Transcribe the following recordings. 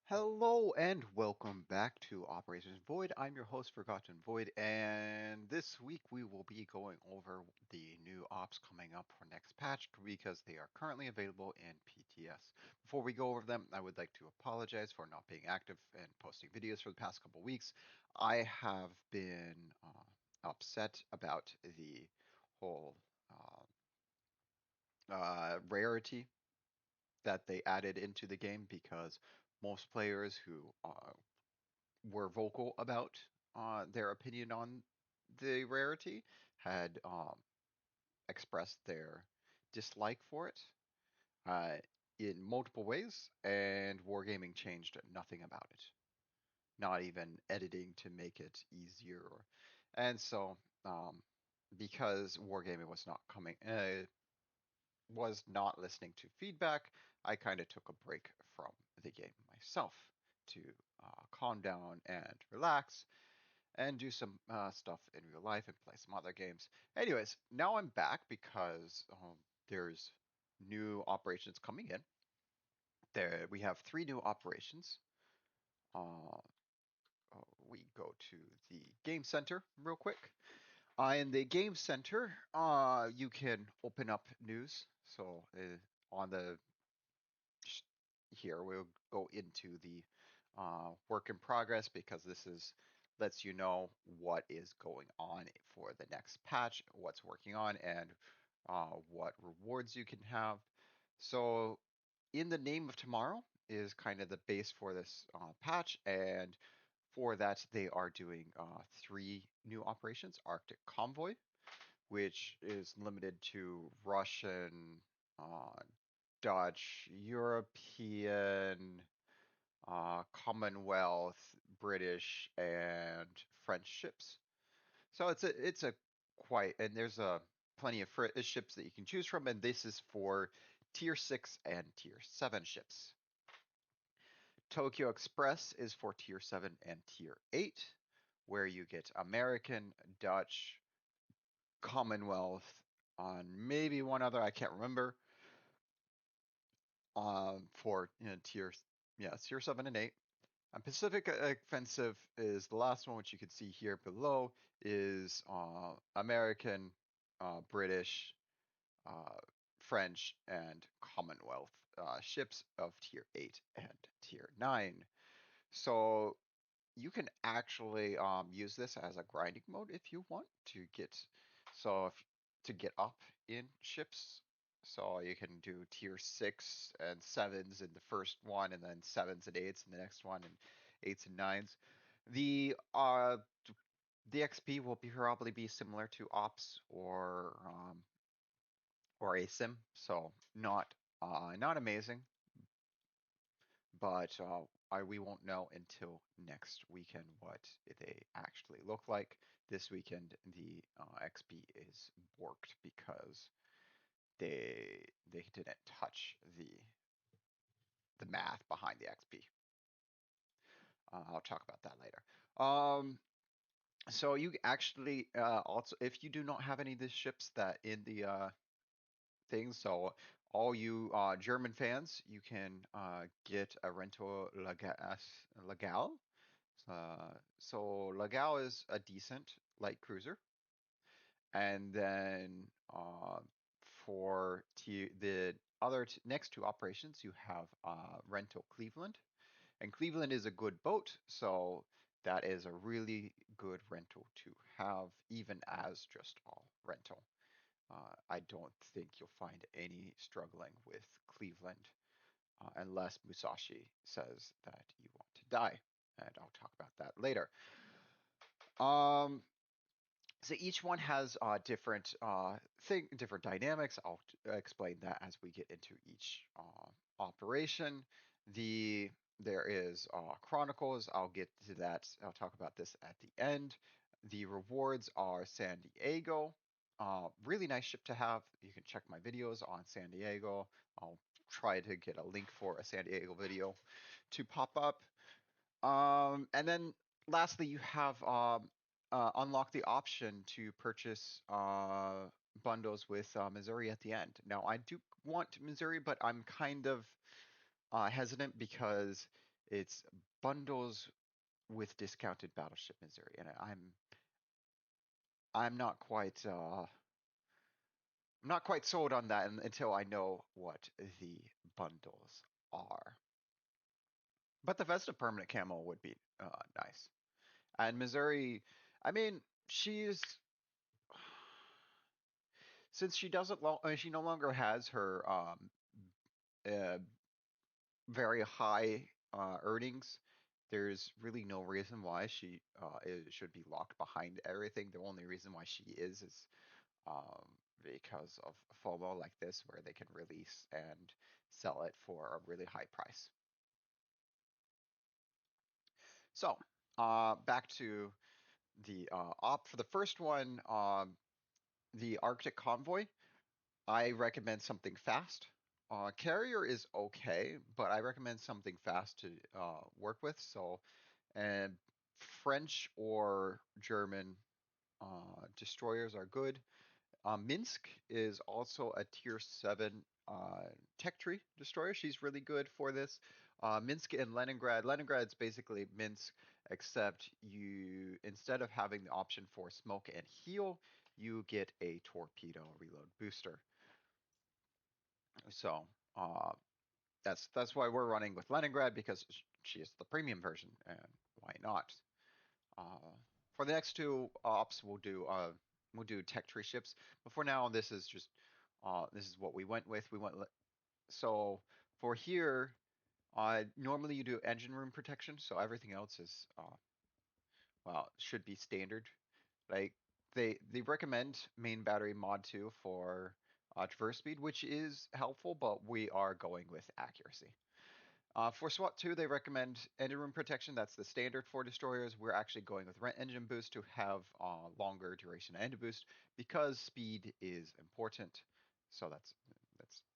Hello and welcome back to Operation Void. I'm your host, Forgotten Void, and this week we will be going over the new ops coming up for next patch because they are currently available in PTS. Before we go over them, I would like to apologize for not being active and posting videos for the past couple weeks. I have been upset about the whole rarity that they added into the game because most players who were vocal about their opinion on the rarity had expressed their dislike for it uh, in multiple ways, and Wargaming changed nothing about it, not even editing to make it easier. And so, because Wargaming was not listening to feedback, I kind of took a break from the game myself to calm down and relax and do some stuff in real life and play some other games. Anyways, now I'm back because there's new operations coming in. There we have three new operations. Uh, we go to the game center real quick. In the game center, you can open up news. So on the here we'll go into the work in progress because this is lets you know what is going on for the next patch, what's working on, and what rewards you can have. So, in the name of tomorrow is kind of the base for this patch, and for that they are doing three new operations: Arctic Convoy, which is limited to Russian, uh, Dutch, European, Commonwealth, British, and French ships. So it's a quite and there's a plenty of ships that you can choose from, and this is for tier 6 and tier 7 ships. Tokyo Express is for tier 7 and tier 8, where you get American, Dutch, Commonwealth, on maybe one other I can't remember. For tier 7 and 8. Pacific Offensive is the last one, which you can see here below, is American, British, uh, French, and Commonwealth ships of tier 8 and tier 9. So you can actually use this as a grinding mode if you want to get so if, to get up in ships. So you can do tier 6 and 7s in the first one, and then 7s and 8s in the next one, and 8s and 9s. The the XP will probably be similar to Ops or ASIM, so not amazing, but we won't know until next weekend what they actually look like. This weekend, the XP is borked because they didn't touch the math behind the XP. I'll talk about that later. So you actually also, if you do not have any of the ships that in the things, so all you German fans, you can get a rental legal. So Legal is a decent light cruiser, and then for the other next two operations, you have rental Cleveland, and Cleveland is a good boat, so that is a really good rental to have, even as just all rental. I don't think you'll find any struggling with Cleveland unless Musashi says that you want to die, and I'll talk about that later. Um, so each one has different dynamics. I'll explain that as we get into each operation. There is Chronicles. I'll get to that. I'll talk about this at the end. The rewards are San Diego. Really nice ship to have. You can check my videos on San Diego. I'll try to get a link for a San Diego video to pop up. And then lastly, you have unlock the option to purchase bundles with Missouri at the end. Now, I do want Missouri, but I'm kind of hesitant because It's bundles with discounted battleship Missouri, and I'm not quite sold on that until I know what the bundles are. But the Vesta permanent camo would be nice. And Missouri, I mean, she's since she doesn't she no longer has her uh, very high earnings. There's really no reason why she should be locked behind everything. The only reason why she is um, because of FOMO like this, where they can release and sell it for a really high price. So, back to the op for the first one, the Arctic Convoy. I recommend something fast. Carrier is okay, but I recommend something fast to work with. So, and French or German destroyers are good. Minsk is also a tier 7 tech tree destroyer. She's really good for this. Minsk and Leningrad. Leningrad's basically Minsk, except you, instead of having the option for smoke and heal, you get a torpedo reload booster. So that's why we're running with Leningrad, because she is the premium version, and why not? Uh, for the next two ops, we'll do tech tree ships. But for now, this is what we went with. So for here, normally you do engine room protection, so everything else is well, should be standard. Like they recommend main battery mod 2 for traverse speed, which is helpful, but we are going with accuracy. For SWAT 2, they recommend engine room protection. That's the standard for destroyers. We're actually going with engine boost to have longer duration engine boost because speed is important. So that's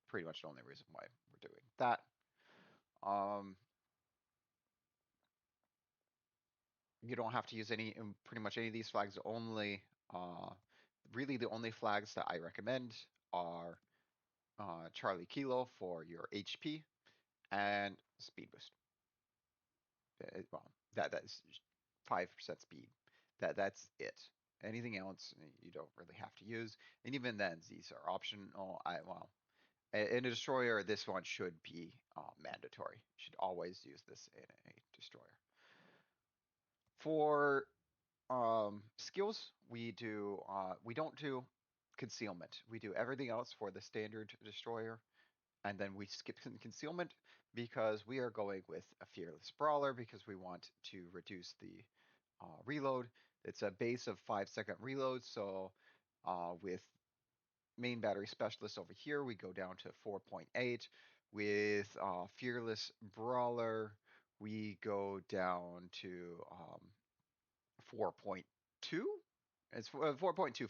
pretty much the only reason why we're doing that. Um, you don't have to use pretty much any of these flags. Uh, really, the only flags that I recommend are Charlie Kilo for your HP and speed boost. Well, that's 5% speed. That's it. Anything else you don't really have to use, and even then these are optional. In a destroyer, this one should be mandatory. You should always use this in a destroyer. For skills, we don't do concealment. We do everything else for the standard destroyer, and then we skip concealment because we are going with a fearless brawler because we want to reduce the reload. It's a base of 5-second reload, so with main battery specialist over here, we go down to 4.8. With fearless brawler, we go down to 4.2. It's 4.25.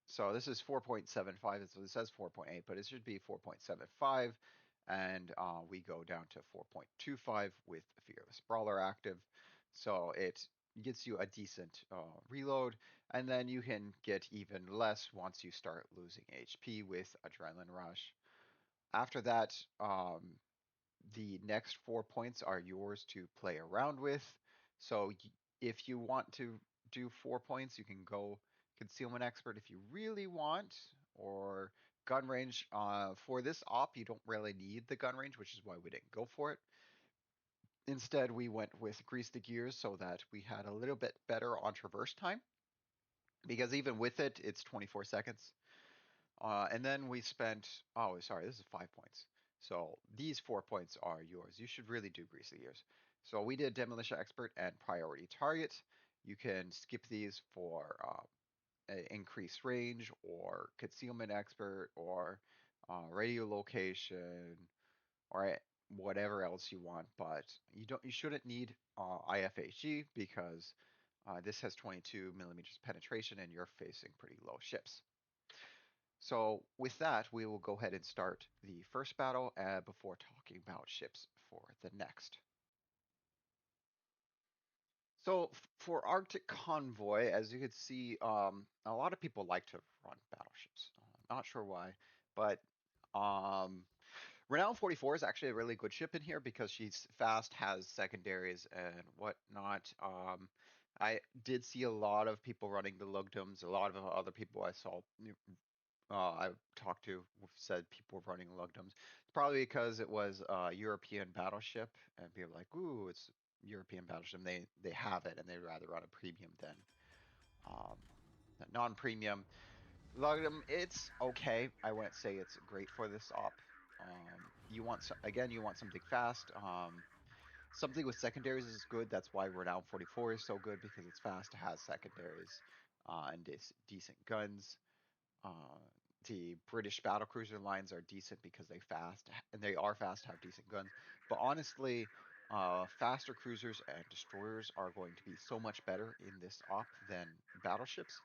So this is 4.75. So it says 4.8, but it should be 4.75. And we go down to 4.25 with Fearless Brawler active. So it gets you a decent reload. And then you can get even less once you start losing HP with Adrenaline Rush. After that, the next 4 points are yours to play around with. So if you want to do 4 points, you can go Concealment Expert if you really want, or gun range. For this op, you don't really need the gun range, which is why we didn't go for it. Instead, we went with Grease the Gears so that we had a little bit better on traverse time, because even with it, it's 24 seconds. And then we spent, oh, sorry, this is 5 points. So these 4 points are yours. You should really do Greasy Gears. So we did Demolition Expert and Priority Target. You can skip these for increased range or Concealment Expert or radio location or whatever else you want. But you shouldn't need IFHG because this has 22 millimeters penetration and you're facing pretty low ships. So with that, we will go ahead and start the first battle before talking about ships for the next. So for Arctic Convoy, as you can see, a lot of people like to run battleships. Not sure why, but um, Renown 44 is actually a really good ship in here because she's fast, has secondaries and whatnot. I did see a lot of people running the Lugdums. A lot of other people I saw, I talked to said people were running Lugdums. It's probably because it was a European battleship, and people were like, "Ooh, it's European battleship." They have it, and they'd rather run a premium than um, a non-premium. Lugdum, it's okay. I wouldn't say it's great for this op. You want again, you want something fast. Something with secondaries is good. That's why Renown 44 is so good because it's fast, has secondaries, and decent guns. Uh, the British battlecruiser lines are decent because they are fast, have decent guns. But honestly, faster cruisers and destroyers are going to be so much better in this op than battleships.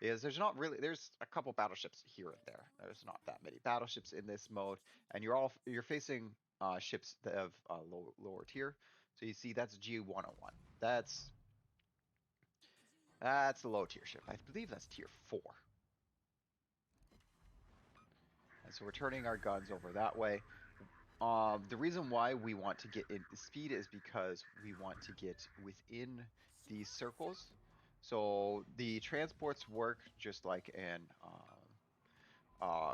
Is there's a couple battleships here and there. There's not that many battleships in this mode, and you're facing ships that have lower tier. So you see that's G101. That's that's a low tier ship. I believe that's tier 4. And so we're turning our guns over that way. The reason why we want to get in speed is because we want to get within these circles. So the transports work just like in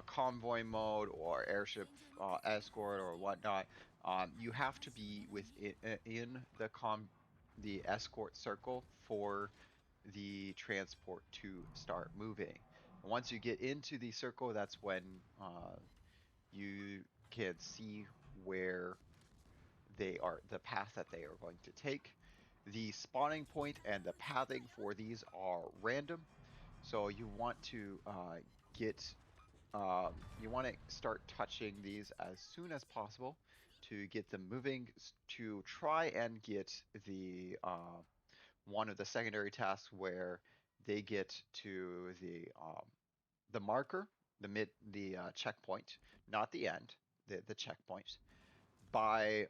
convoy mode or airship escort or whatnot. You have to be in the escort circle for the transport to start moving. Once you get into the circle, that's when you can see where the path that they are going to take. The spawning point and the pathing for these are random, so get you want to start touching these as soon as possible to get them moving to try and get the one of the secondary tasks where they get to the marker, the checkpoint, not the end, the checkpoint by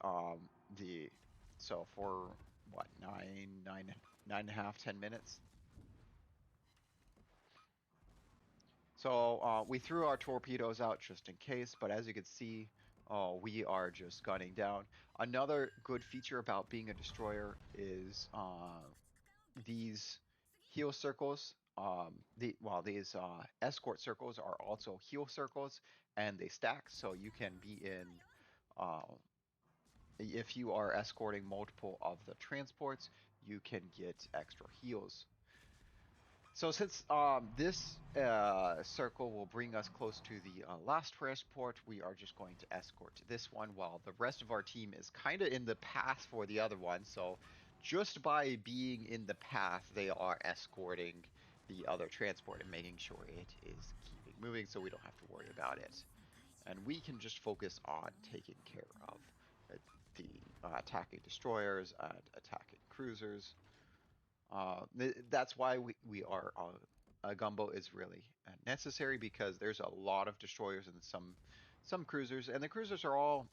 the so for what 9.5, 10 minutes. So we threw our torpedoes out just in case, but as you can see, we are just gunning down. Another good feature about being a destroyer is these heal circles. These escort circles are also heal circles, and they stack, so you can be in. Uh, if you are escorting multiple of the transports, you can get extra heals. So since this circle will bring us close to the last transport, we are just going to escort this one while the rest of our team is kind of in the path for the other one. So just by being in the path, they are escorting the other transport and making sure it is keeping moving so we don't have to worry about it. And we can just focus on taking care of uh, the attacking destroyers and attacking cruisers. That's why we are a gumbo is really necessary because there's a lot of destroyers and some cruisers, and the cruisers are all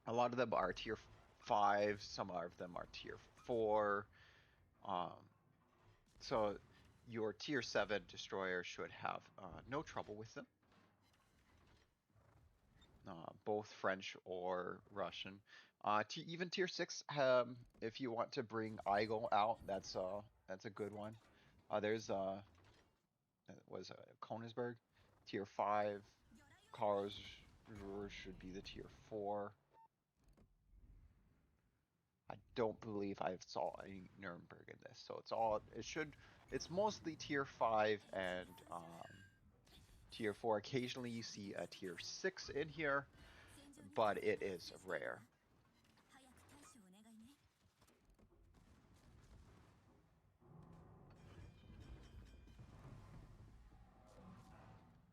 a lot of them are tier 5, some of them are tier 4. Um, so your tier 7 destroyer should have no trouble with them. Both French or Russian. Even tier 6, if you want to bring Igel out, that's a good one. There's was Konigsberg, tier 5. Cars should be the tier 4. I don't believe I saw any Nuremberg in this, so it's mostly tier 5 and tier 4. Occasionally you see a tier 6 in here, but it is rare.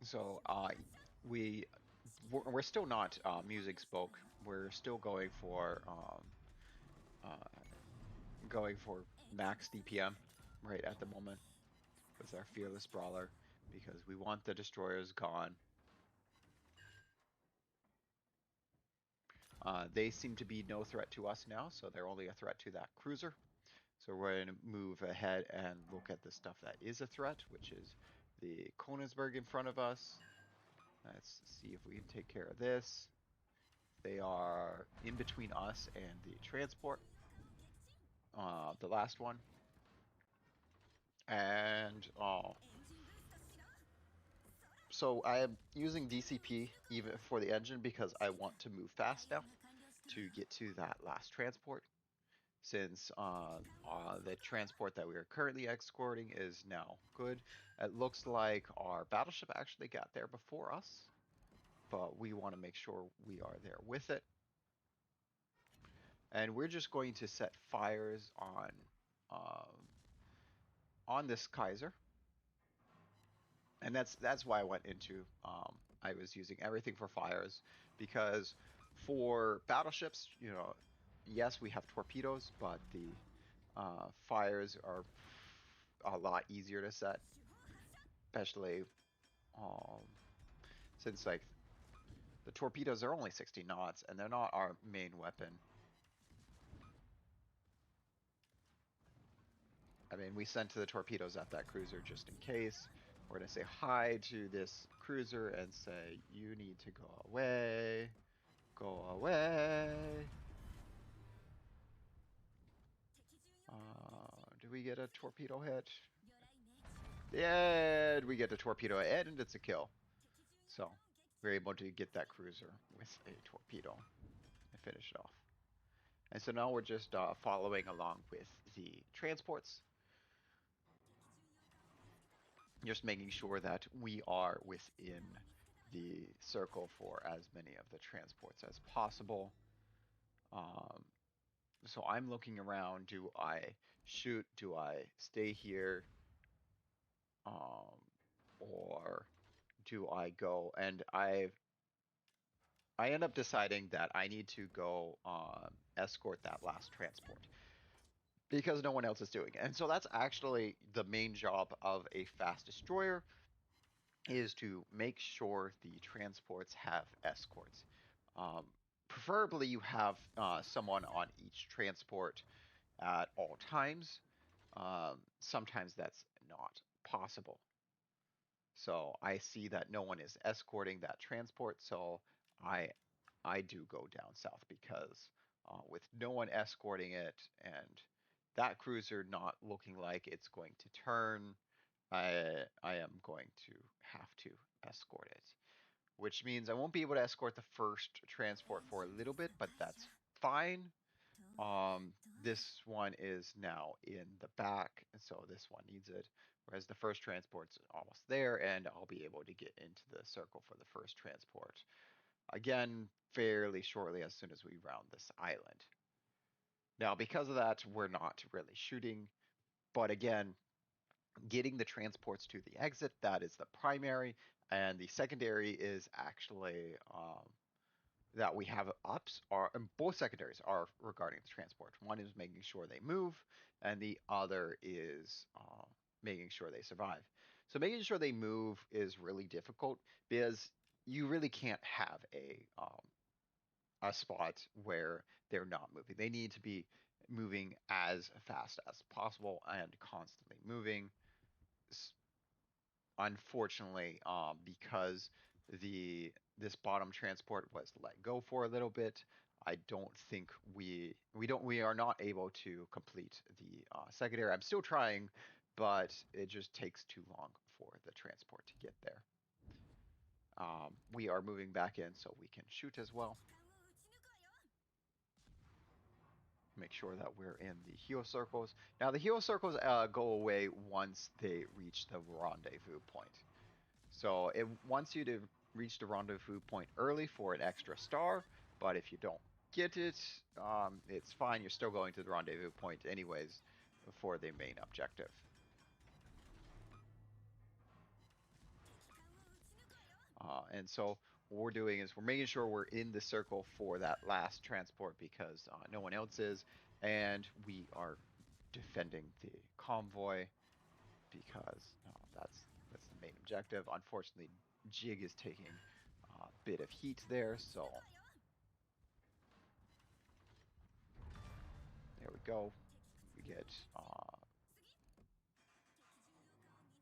So we're still not music spoke. We're still going for max DPM right at the moment with our fearless brawler because we want the destroyers gone. They seem to be no threat to us now, so they're only a threat to that cruiser. So we're going to move ahead and look at the stuff that is a threat, which is the Konigsberg in front of us. Let's see if we can take care of this. They are in between us and the transport, the last one. And so I am using DCP even for the engine because I want to move fast now to get to that last transport. Since the transport that we are currently escorting is now good. It looks like our battleship actually got there before us, but we want to make sure we are there with it. And we're just going to set fires on this Kaiser. And that's why I went into I was using everything for fires because for battleships, yes, we have torpedoes, but the fires are a lot easier to set, especially um, since like the torpedoes are only 60 knots and they're not our main weapon. I mean, we sent the torpedoes at that cruiser just in case. We're going to say hi to this cruiser and say, you need to go away. Go away. Do we get a torpedo hit? Yeah, we get the torpedo hit, and it's a kill. So, we're able to get that cruiser with a torpedo and finish it off. And so now we're just following along with the transports. Just making sure that we are within the circle for as many of the transports as possible. So I'm looking around. Do I shoot? Do I stay here? Or do I go? And I end up deciding that I need to go escort that last transport because no one else is doing it. And so that's actually the main job of a fast destroyer, is to make sure the transports have escorts. Preferably you have someone on each transport at all times. Sometimes that's not possible. So I see that no one is escorting that transport, so I I do go down south because with no one escorting it and that cruiser not looking like it's going to turn, I am going to have to escort it, which means I won't be able to escort the first transport for a little bit, but that's fine. This one is now in the back, and so this one needs it, whereas the first transport's almost there, and I'll be able to get into the circle for the first transport again fairly shortly as soon as we round this island. Now, because of that, we're not really shooting, but again, getting the transports to the exit, that is the primary, and the secondary is actually that we have ups are, and both secondaries are regarding the transport. One is making sure they move, and the other is making sure they survive. So making sure they move is really difficult because you really can't have a spot where they're not moving. They need to be moving as fast as possible and constantly moving. Unfortunately, because this bottom transport was let go for a little bit, I don't think we are not able to complete the secondary. I'm still trying, but it just takes too long for the transport to get there. We are moving back in so we can shoot as well. Make sure that we're in the heel circles. Now the heel circles go away once they reach the rendezvous point. So it wants you to reach the rendezvous point early for an extra star, but if you don't get it, it's fine. You're still going to the rendezvous point anyways for the main objective. And so what we're doing is we're making sure we're in the circle for that last transport because no one else is, and we are defending the convoy because that's the main objective. Unfortunately, Jig is taking a bit of heat there, so there we go. We get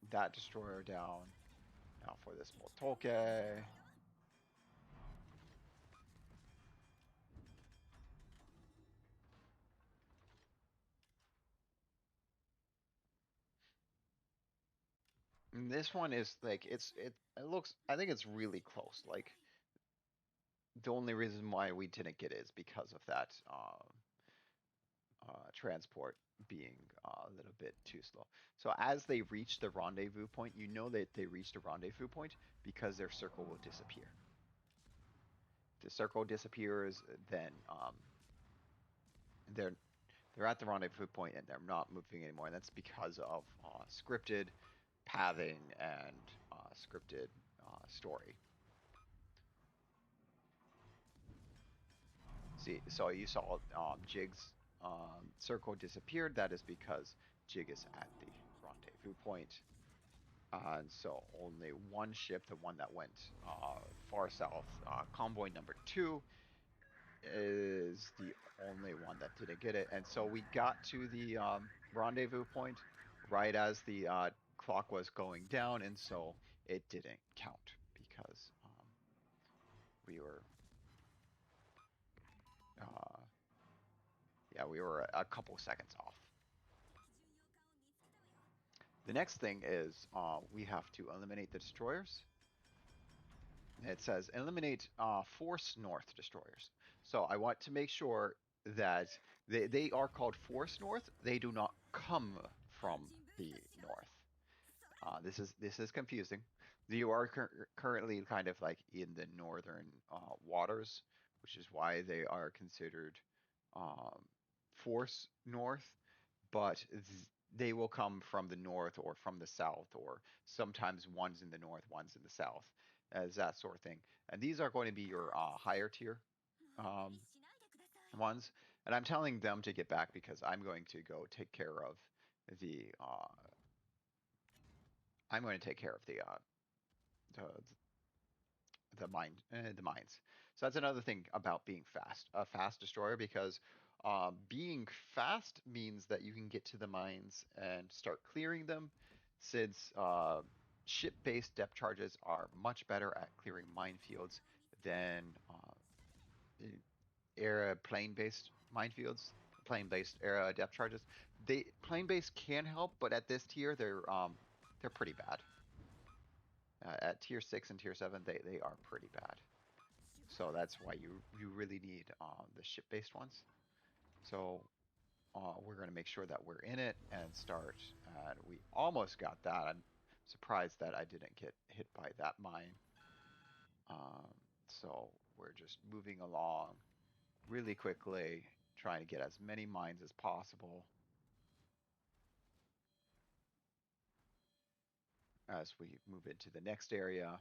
that destroyer down. Now for this Moltolke. And this one is like it looks. I think it's really close. Like the only reason why we didn't get it is because of that transport being a little bit too slow. So as they reach the rendezvous point, you know that they reached a rendezvous point because their circle will disappear. The circle disappears, then they're they're at the rendezvous point and they're not moving anymore. And that's because of scripted pathing and scripted story. See, so you saw Jig's circle disappeared. That is because Jig is at the rendezvous point. And so only one ship, the one that went far south, convoy number 2, is the only one that didn't get it. And so we got to the rendezvous point right as the clock was going down, and so it didn't count because we were, uh, yeah, we were a couple seconds off. The next thing is we have to eliminate the destroyers. It says eliminate force north destroyers. So I want to make sure that they are called force north. They do not come from the north. This is confusing. You are currently kind of like in the northern waters, which is why they are considered um, force north. But they will come from the north or from the south, or sometimes one's in the north, one's in the south, as that sort of thing. And these are going to be your higher tier um, ones. And I'm telling them to get back because I'm going to go take care of the. I'm going to take care of the the mines. So that's another thing about being fast, a fast destroyer, because being fast means that you can get to the mines and start clearing them, since ship-based depth charges are much better at clearing minefields than plane-based minefields, plane-based era depth charges. They plane-based can help, but at this tier they're pretty bad. At tier 6 and tier 7, they are pretty bad. So that's why you really need the ship-based ones. So we're going to make sure that we're in it and start. And we almost got that. I'm surprised that I didn't get hit by that mine. So we're just moving along really quickly, trying to get as many mines as possible as we move into the next area.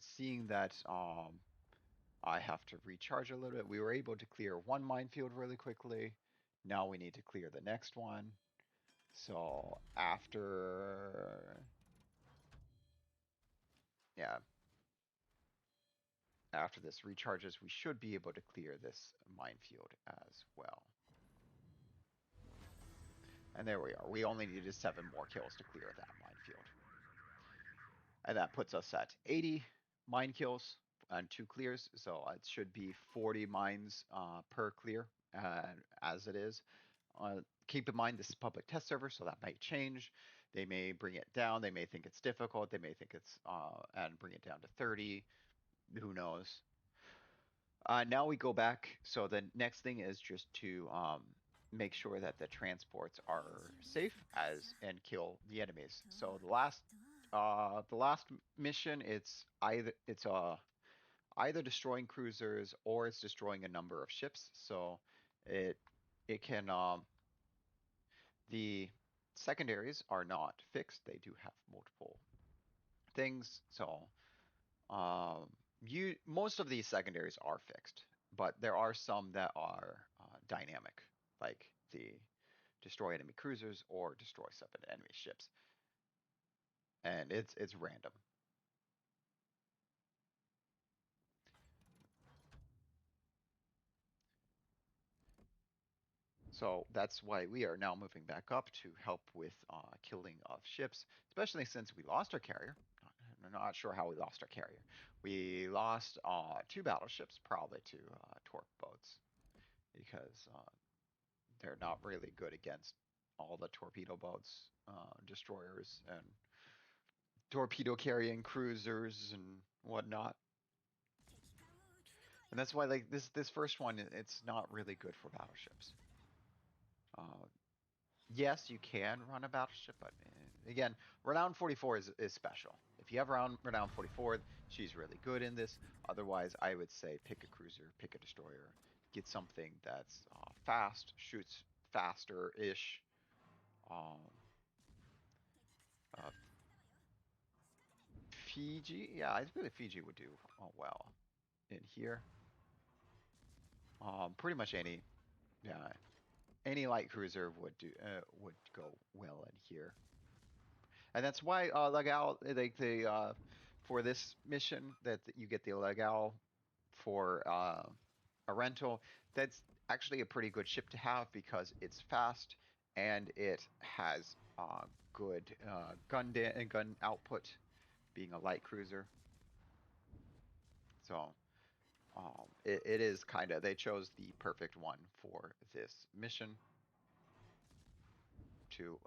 Seeing that I have to recharge a little bit. We were able to clear one minefield really quickly. Now we need to clear the next one. So yeah, after this recharges, we should be able to clear this minefield as well. And there we are. We only needed 7 more kills to clear that minefield. And that puts us at 80 mine kills and 2 clears. So it should be 40 mines per clear, as it is. Keep in mind, this is public test server, so that might change. They may bring it down. They may think it's difficult. They may think it's and bring it down to 30. Who knows? Now we go back. So the next thing is just to make sure that the transports are safe and kill the enemies. So the last mission, it's either destroying cruisers or it's destroying a number of ships. So it can the secondaries are not fixed. They do have multiple things. So most of these secondaries are fixed, but there are some that are dynamic, like the destroy enemy cruisers or destroy 7 enemy ships, and it's random. So that's why we are now moving back up to help with killing of ships, especially since we lost our carrier. I'm not sure how we lost our carrier. We lost 2 battleships, probably to torque boats, because they're not really good against all the torpedo boats, destroyers, and torpedo carrying cruisers and whatnot. And that's why like this first one it's not really good for battleships. Uh, yes, you can run a battleship, but again, Renown 44 is special. If you have Renown 44, she's really good in this. Otherwise, I would say pick a cruiser, pick a destroyer, get something that's fast, shoots faster-ish. Um, uh, Fiji, yeah, I feel like Fiji would do well in here. Pretty much yeah, any light cruiser would go well in here. And that's why Legal like the for this mission that you get the Legal for a rental. That's actually a pretty good ship to have because it's fast and it has good gun output, being a light cruiser. So it is kind of they chose the perfect one for this mission to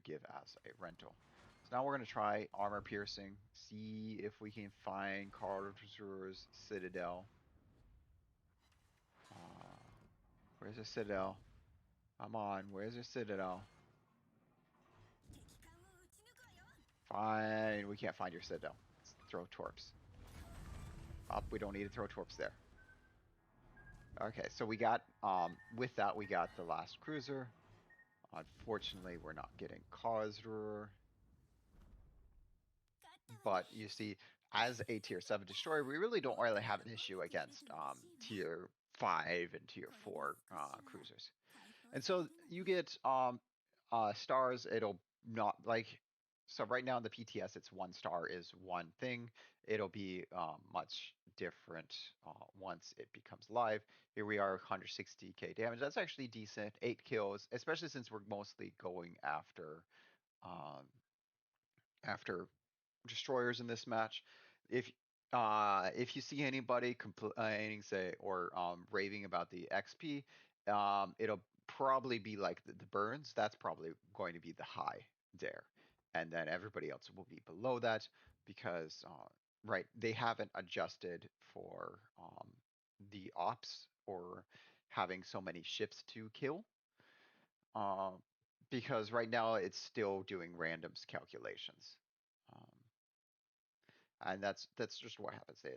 give as a rental. So now we're going to try armor piercing, see if we can find Carter's Citadel. Where's the Citadel? Come on, where's the Citadel? Fine, we can't find your Citadel. Let's throw torps. Up, we don't need to throw torps there. Okay, so we got, with that, we got the last cruiser. Unfortunately, we're not getting Karsur. But you see, as a tier 7 destroyer, we really don't really have an issue against tier 5 and tier 4 cruisers. And so you get stars, it'll not like, so right now in the PTS, it's 1 star is one thing. It'll be much different once it becomes live. Here we are, 160k damage. That's actually decent. 8 kills, especially since we're mostly going um, after destroyers in this match. If you see anybody complaining, say, or raving about the XP, it'll probably be like the burns. That's probably going to be the high there, and then everybody else will be below that because right they haven't adjusted for the ops or having so many ships to kill. Um, because right now it's still doing randoms calculations. Um, and that's just what happens. They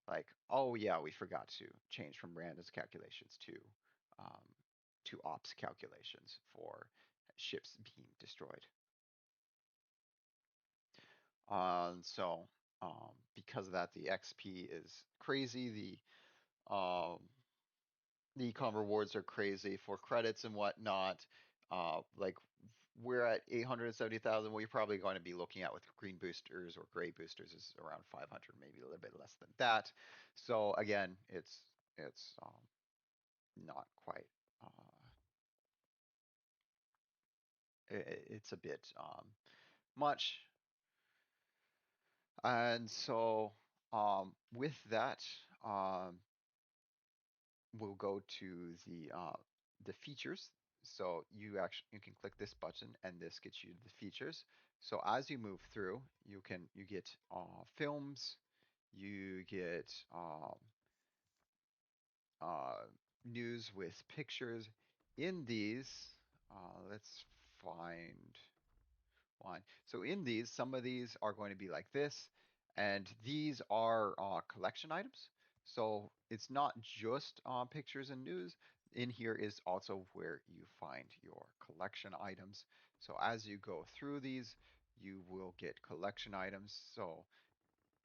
like, oh yeah, we forgot to change from randoms calculations um, to ops calculations for ships being destroyed. So because of that, the XP is crazy. The econ rewards are crazy for credits and whatnot. Like we're at 870,000. What you're probably going to be looking at with green boosters or gray boosters is around 500, maybe a little bit less than that. So again, it's not quite. It's a bit much. And so with that, um, we'll go to the features. So you can click this button and this gets you the features. So as you move through, you get films, you get news with pictures. In these, let's find one. So in these, some of these are going to be like this, and these are collection items. So it's not just pictures and news. In here is also where you find your collection items. So as you go through these, you will get collection items. So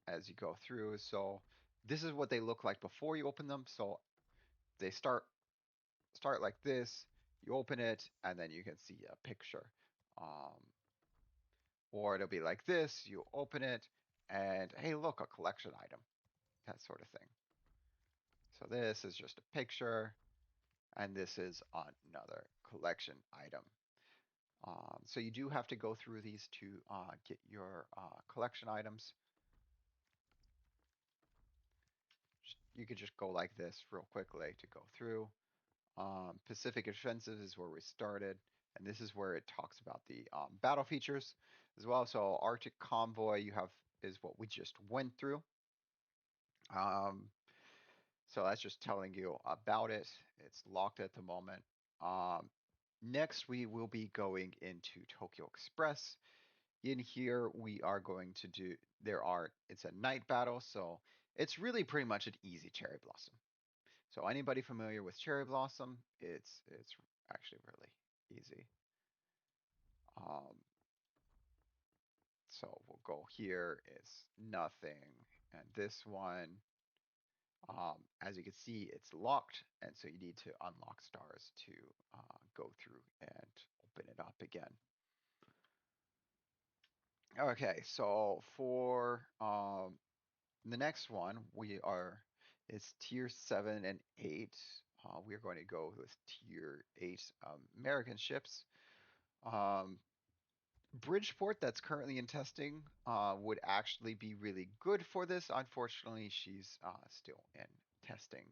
as you go through, so this is what they look like before you open them. So they start like this. You open it, and then you can see a picture. Um, or it'll be like this, you open it, and hey, look, a collection item, that sort of thing. So this is just a picture, and this is another collection item. So you do have to go through these to get your collection items. You could just go like this real quickly to go through. Pacific Offensive is where we started, and this is where it talks about the battle features as well. So Arctic Convoy, you have is what we just went through. Um, so that's just telling you about it. It's locked at the moment. Um, Next, we will be going into Tokyo Express. In here, we are going to do, it's a night battle, so it's really pretty much an easy Cherry Blossom. So anybody familiar with Cherry Blossom, it's actually really easy. Um, so we'll go here, it's nothing. And this one, as you can see, it's locked, and so you need to unlock stars to go through and open it up again. Okay, so for the next one, it's tier 7 and 8. We are going to go with tier 8 American ships. Um, Bridgeport, that's currently in testing, would actually be really good for this. Unfortunately, she's still in testing.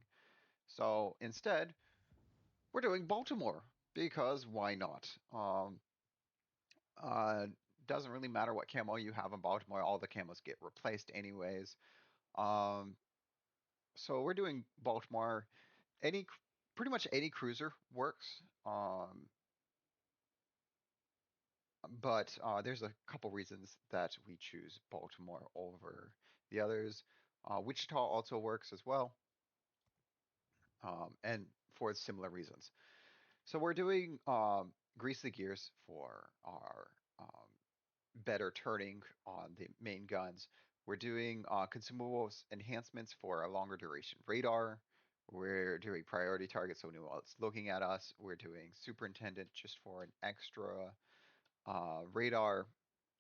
So instead, we're doing Baltimore because why not? Uh, doesn't really matter what camo you have in Baltimore. All the camos get replaced anyways. Um, so we're doing Baltimore. Any, pretty much any cruiser works. But there's a couple reasons that we choose Baltimore over the others. Wichita also works as well, and for similar reasons. So we're doing grease the gears for our better turning on the main guns. We're doing consumables enhancements for a longer duration radar. We're doing priority targets so no one's looking at us. We're doing superintendent just for an extra radar.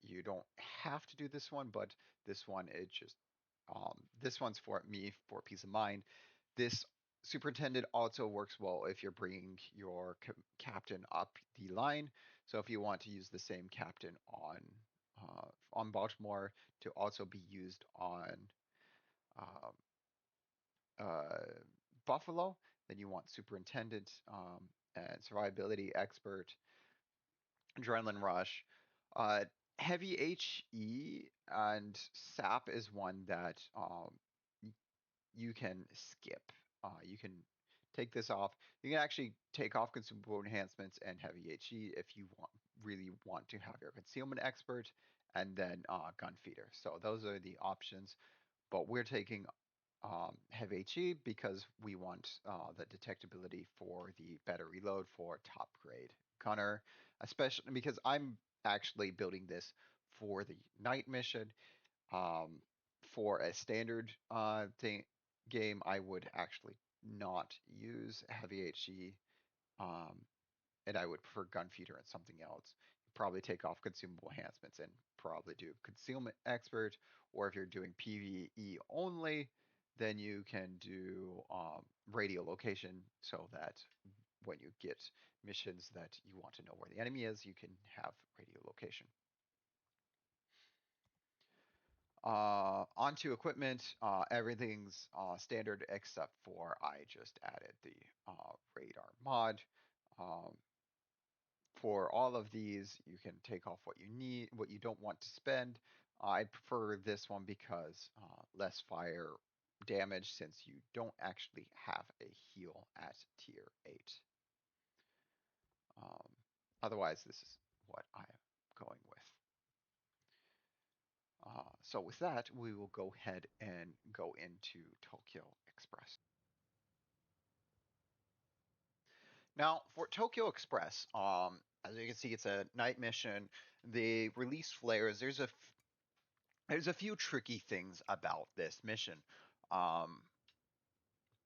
You don't have to do this one, but this one this one's for me for peace of mind. This superintendent also works well if you're bringing your captain up the line. So if you want to use the same captain on Baltimore to also be used on um, uh, Buffalo, then you want superintendent and survivability expert, adrenaline rush. Uh, Heavy HE and SAP is one that you can skip. You can take this off. You can actually take off consumable enhancements and heavy HE if you really want to have your concealment expert and then gun feeder. So those are the options. But we're taking heavy HE because we want the detectability for the better reload for top grade gunner, especially because I'm actually building this for the night mission. Um, for a standard game, I would actually not use heavy HE, um, and I would prefer gun feeder and something else. Probably take off consumable enhancements and probably do concealment expert, or if you're doing PvE only, then you can do radio location so that when you get missions that you want to know where the enemy is, you can have radio location. Onto equipment, everything's standard except for I just added the radar mod. Um, for all of these, you can take off what you need, what you don't want to spend. I prefer this one because less fire damage since you don't actually have a heal at tier 8. Um, Otherwise, this is what I am going with. So with that, we will go ahead and go into Tokyo Express. Now, for Tokyo Express, as you can see, it's a night mission. They release flares. There's a few tricky things about this mission. Um,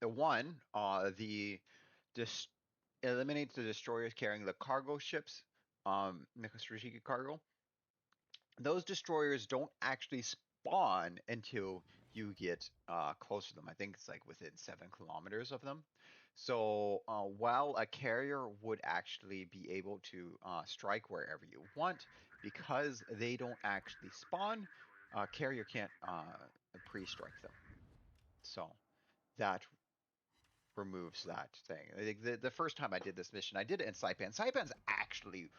the one, the dis- eliminates the destroyers carrying the cargo ships, the strategic cargo. Those destroyers don't actually spawn until you get close to them. I think it's like within 7 kilometers of them. So while a carrier would actually be able to strike wherever you want, because they don't actually spawn, carrier can't pre-strike them. So that removes that thing. Like, the first time I did this mission, I did it in Saipan. Saipan's actually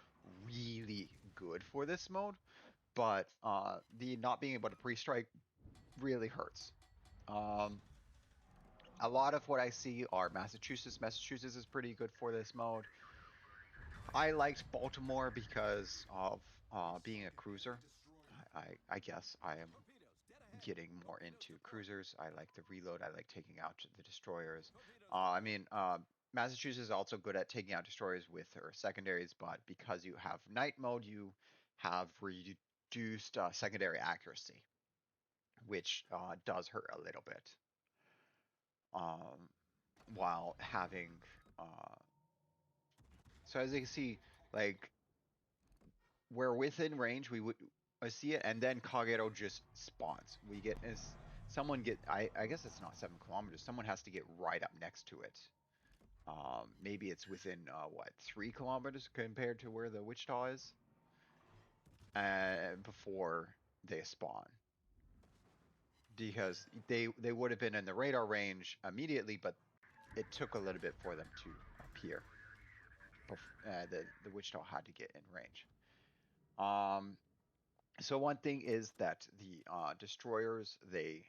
really good for this mode, but the not being able to pre-strike really hurts. Um, a lot of what I see are Massachusetts. Massachusetts is pretty good for this mode. I liked Baltimore because of being a cruiser. I guess I am getting more into cruisers. I like the reload. I like taking out the destroyers. Massachusetts is also good at taking out destroyers with her secondaries, but because you have night mode, you have reduced secondary accuracy, which does hurt a little bit. Um, while having uh, so as you can see, like we're within range, we would see it, and then Kagero just spawns. We get as someone get. I guess it's not 7 kilometers. Someone has to get right up next to it. Maybe it's within what 3 kilometers compared to where the Wichita is, before they spawn. Because they would have been in the radar range immediately, but it took a little bit for them to appear. The Wichita had to get in range. So one thing is that the destroyers the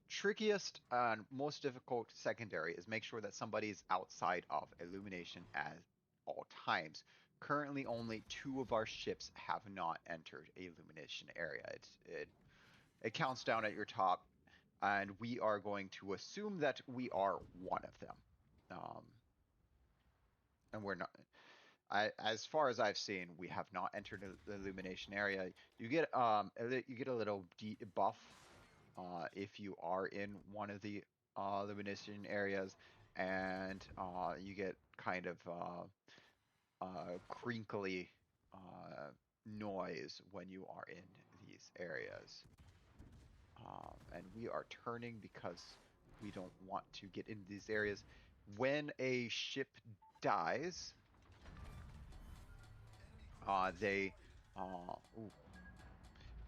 trickiest and most difficult secondary is make sure that somebody's outside of illumination at all times. Currently, only 2 of our ships have not entered a illumination area. It counts down at your top, and we are going to assume that we are one of them. And we're not. As far as I've seen, we have not entered the illumination area. You get a little buff if you are in one of the illumination areas, and you get kind of crinkly noise when you are in these areas. And we are turning because we don't want to get into these areas. When a ship dies,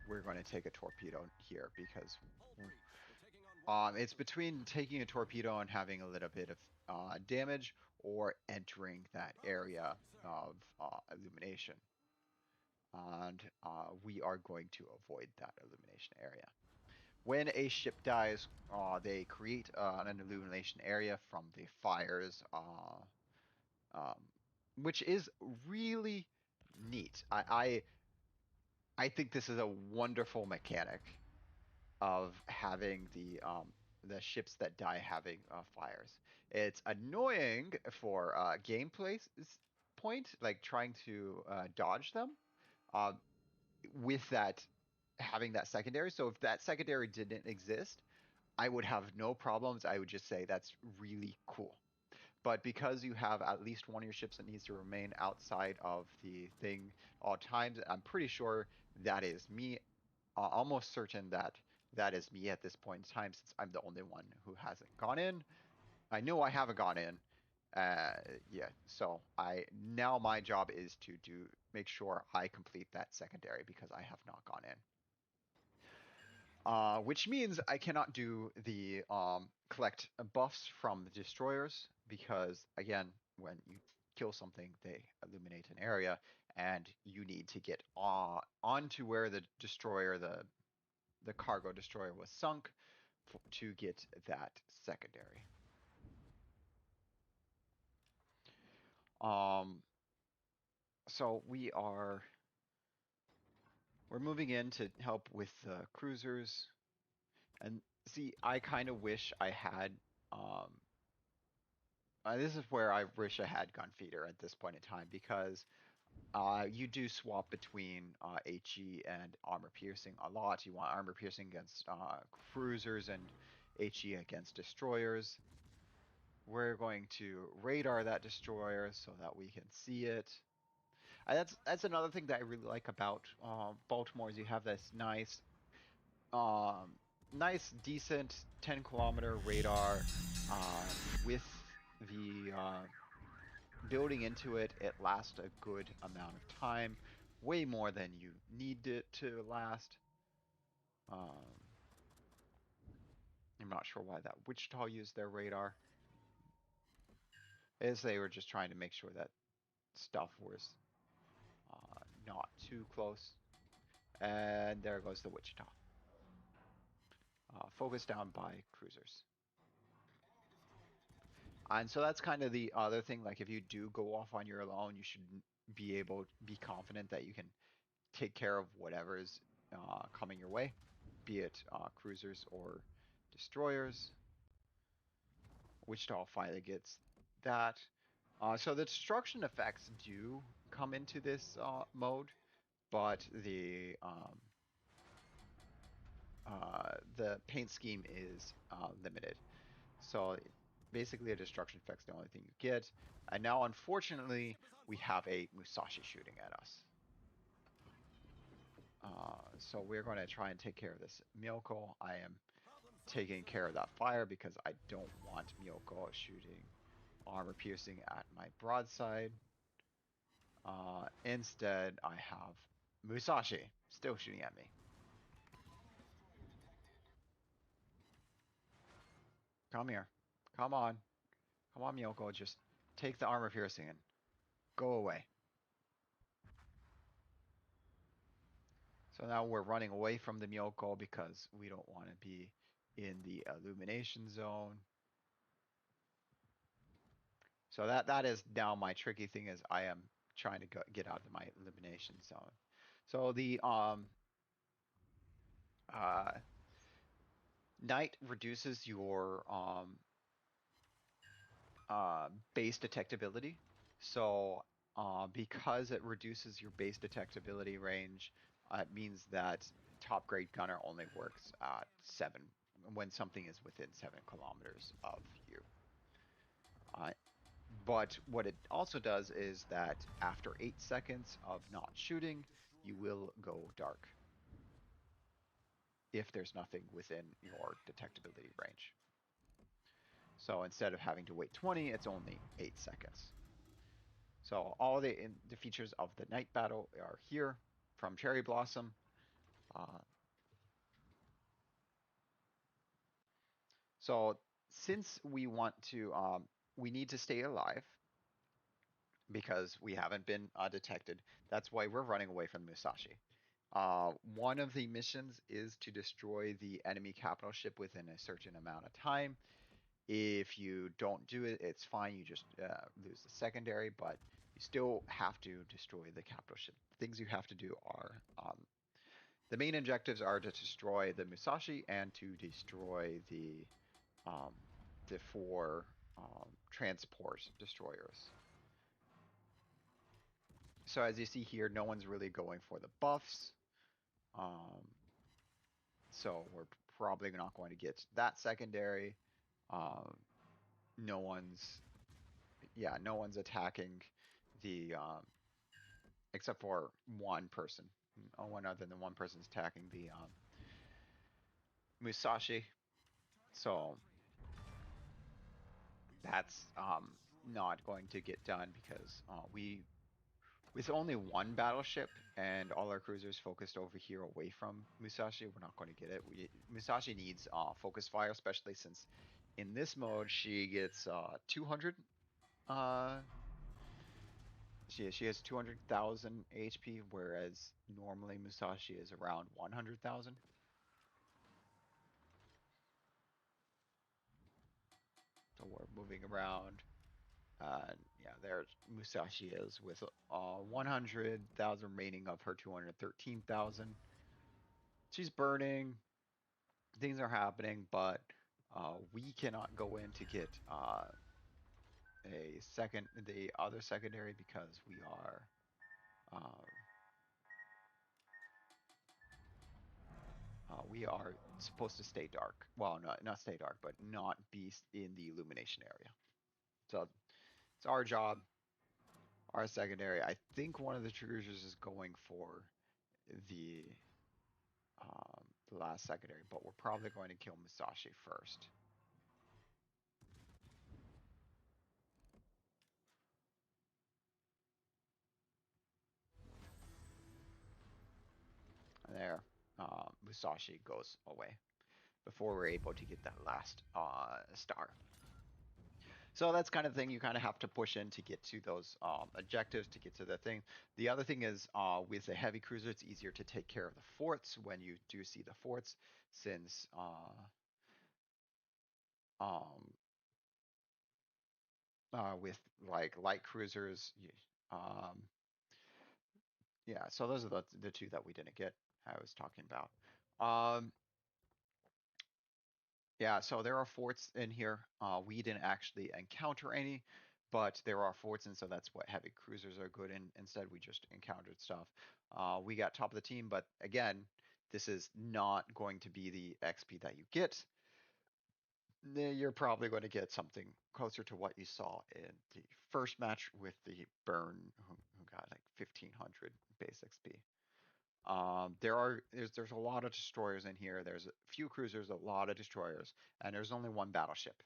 we're going to take a torpedo here because it's between taking a torpedo and having a little bit of damage, or entering that area of illumination. And we are going to avoid that illumination area. When a ship dies, they create an illumination area from the fires, which is really neat. I think this is a wonderful mechanic of having the ships that die having fires. It's annoying for gameplay point, like trying to dodge them uh, with that having that secondary. So if that secondary didn't exist, I would have no problems. I would just say that's really cool. But because you have at least one of your ships that needs to remain outside of the thing all times, I'm pretty sure that is me. Almost certain that that is me at this point in time, since I'm the only one who hasn't gone in. I know I haven't gone in. Yeah, so now my job is to make sure I complete that secondary because I have not gone in. Which means I cannot do the collect buffs from the destroyers because, again, when you kill something, they illuminate an area, and you need to get onto where the destroyer, the cargo destroyer, was sunk to get that secondary. So we're moving in to help with the cruisers. And see, I kind of wish I had this is where I wish I had gun feeder at this point in time, because you do swap between HE and armor piercing a lot. You want armor piercing against cruisers and HE against destroyers. We're going to radar that destroyer so that we can see it. And that's another thing that I really like about Baltimore, is you have this decent 10-kilometer radar with the building into it. It lasts a good amount of time, way more than you need it to last. I'm not sure why that Wichita used their radar. As they were just trying to make sure that stuff was not too close. And there goes the Wichita. Focused down by cruisers. And so that's kind of the other thing. Like if you do go off on your own, you should be confident that you can take care of whatever is coming your way, be it cruisers or destroyers. Wichita finally gets that. So the destruction effects do come into this mode, but the paint scheme is limited. So basically, a destruction effect's the only thing you get. And now, unfortunately, we have a Musashi shooting at us. So we're going to try and take care of this Miyoko. I am taking care of that fire because I don't want Miyoko shooting armor piercing at my broadside. Instead, I have Musashi still shooting at me. Come here. Come on. Come on, Miyoko. Just take the armor piercing and go away. So now we're running away from the Miyoko because we don't want to be in the illumination zone. So that is now my tricky thing is I am trying to get out of my elimination zone. So the night reduces your base detectability. So because it reduces your base detectability range, it means that top grade gunner only works at 7 when something is within 7 kilometers of you. But what it also does is that after 8 seconds of not shooting, you will go dark if there's nothing within your detectability range. So instead of having to wait 20, it's only 8 seconds. So all the features of the night battle are here from Cherry Blossom. So since we want to, we need to stay alive because we haven't been detected. That's why we're running away from Musashi. One of the missions is to destroy the enemy capital ship within a certain amount of time. If you don't do it, it's fine. You just lose the secondary, but you still have to destroy the capital ship. Things you have to do are the main objectives are to destroy the Musashi and to destroy the 4 transport destroyers. So as you see here, no one's really going for the buffs. So we're probably not going to get that secondary. No one's attacking the except for one person. One other than one person is attacking the Musashi. So that's not going to get done because with only one battleship and all our cruisers focused over here away from Musashi, we're not going to get it. Musashi needs focus fire, especially since in this mode she gets 200. She has 200,000 HP, whereas normally Musashi is around 100,000. So we're moving around. Yeah, there Musashi is with 100,000 remaining of her 213,000. She's burning. Things are happening, but we cannot go in to get the other secondary because we are supposed to stay dark. Well, not stay dark, but not be in the illumination area. So it's our job, our secondary. I think one of the cruisers is going for the last secondary, but we're probably going to kill Musashi first. There, Musashi goes away. before we're able to get that last star. So that's kind of thing you kind of have to push in to get to those objectives, to get to the thing. The other thing is with a heavy cruiser, it's easier to take care of the forts when you do see the forts, since um, with like light cruisers, yeah. So those are the two that we didn't get. I was talking about. Um, Yeah, so there are forts in here. We didn't actually encounter any, but there are forts, and so that's what heavy cruisers are good in. Instead, we just encountered stuff. We got top of the team, but again, this is not going to be the XP that you get. You're probably going to get something closer to what you saw in the first match with the Burn, who got like 1500 base XP. There's a lot of destroyers in here. There's a few cruisers, a lot of destroyers, and there's only one battleship.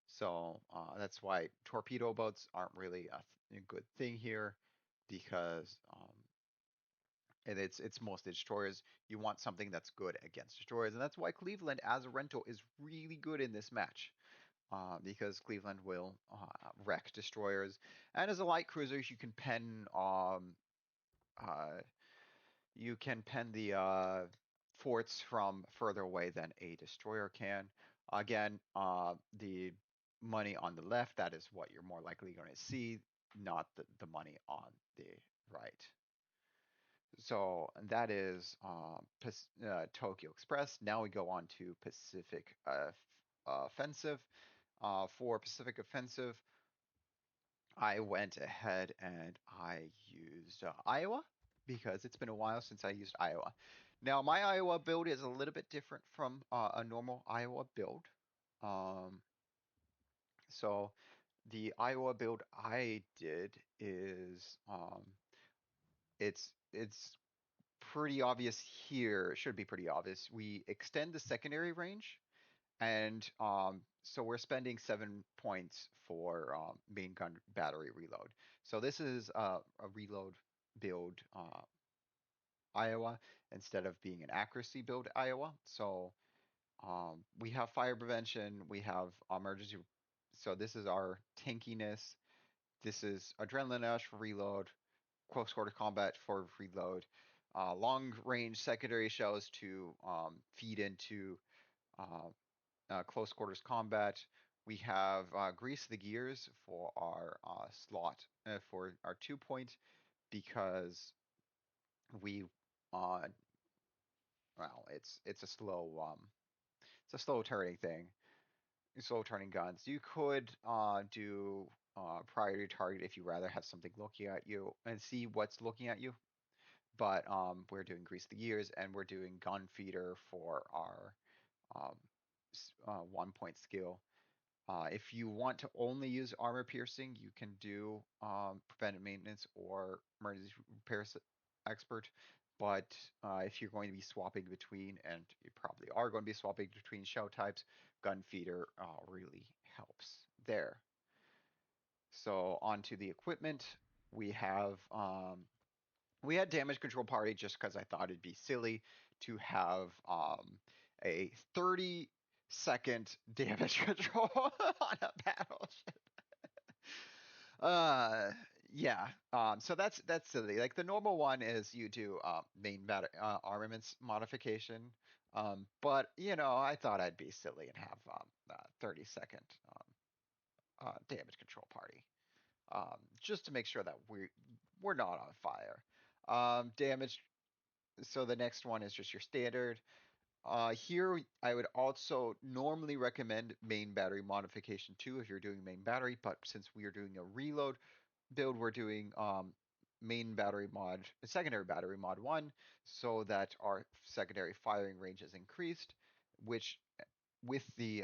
So that's why torpedo boats aren't really a good thing here, because and it's mostly destroyers. You want something that's good against destroyers, and that's why Cleveland as a rental is really good in this match. Because Cleveland will wreck destroyers, and as a light cruiser, uh, you can pen the forts from further away than a destroyer can. Again, the money on the left, that is what you're more likely going to see, not the money on the right. So that is Tokyo Express. Now we go on to Pacific Offensive. For Pacific Offensive, I went ahead and I used Iowa, because it's been a while since I used Iowa. Now, my Iowa build is a little bit different from a normal Iowa build. Um, so the Iowa build I did is it's pretty obvious here. It should be pretty obvious. We extend the secondary range, and so we're spending 7 points for main gun battery reload. So this is a reload build Iowa, instead of being an accuracy build Iowa. So we have fire prevention, we have emergency. So this is our tankiness. This is adrenaline rush for reload, close quarter combat for reload, long range secondary shells to feed into close quarters combat. We have grease the gears for our slot for our 2 point, because we uh, well, it's a slow turning thing, slow turning guns. You could do priority target if you rather have something looking at you and see what's looking at you. But we're doing grease the gears, and we're doing gun feeder for our 1 point skill. If you want to only use armor piercing, you can do preventive maintenance or emergency repairs expert. But if you're going to be swapping between, and you probably are going to be swapping between shell types, gun feeder really helps there. So onto the equipment, we have we had damage control party just because I thought it'd be silly to have a 30-second damage control on a battleship. Uh, yeah. So that's silly. Like the normal one is you do main armaments modification. But I thought I'd be silly and have 30-second damage control party. Just to make sure that we're not on fire. Damage. So the next one is just your standard. Here, I would also normally recommend main battery modification 2 if you're doing main battery, but since we are doing a reload build, we're doing secondary battery mod 1, so that our secondary firing range is increased, which with the